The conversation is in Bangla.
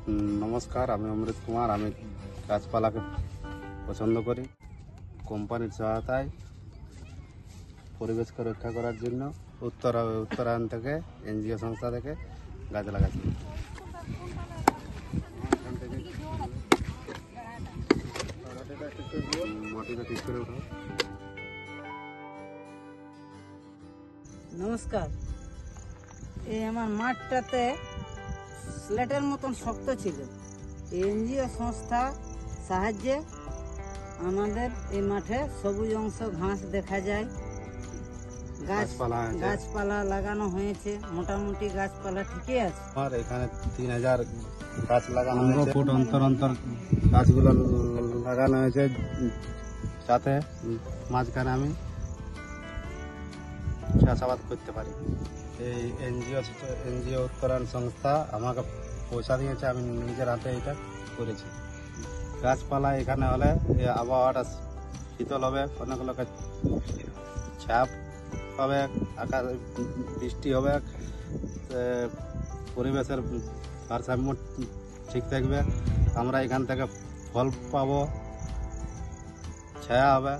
নমস্কার, আমি অমৃত কুমার। আমি গাছপালাকে পছন্দ করি। কোম্পানির সহায়তায় পরিবেশকে রক্ষা করার জন্য উত্তরায়ণ থেকে এনজিও সংস্থা থেকে গাছ লাগাচ্ছি। মাটিটা ঠিক করে উঠাও। নমস্কার। এই আমার মাঠটাতে স্লেটের মতন শক্ত ছিল। এনজিও সংস্থা সাহায্যে আমাদের এই মাঠে সবুজ অংশ ঘাস দেখা যায়। গাছপালা লাগানো হয়েছে, মোটামুটি গাছপালা ঠিকই আছে। আর এখানে 3000 গাছ লাগানো হয়েছে। 15 ফুট অন্তর অন্তর গাছগুলো লাগানো হয়েছে, যাতে মাঝখানে আমি চাষাবাদ করতে পারি। এই এনজিও উত্তরায়ণ সংস্থা আমাকে পয়সা দিয়েছে, আমি নিজের হাতে এটা করেছি। গাছপালা এখানে হলে এই আবহাওয়াটা শীতল হবে, অনেক লোকের ছাপ হবে, আকাশ বৃষ্টি হবে, পরিবেশের ভারসাম্য ঠিক থাকবে। আমরা এখান থেকে ফল পাবো, ছায়া হবে।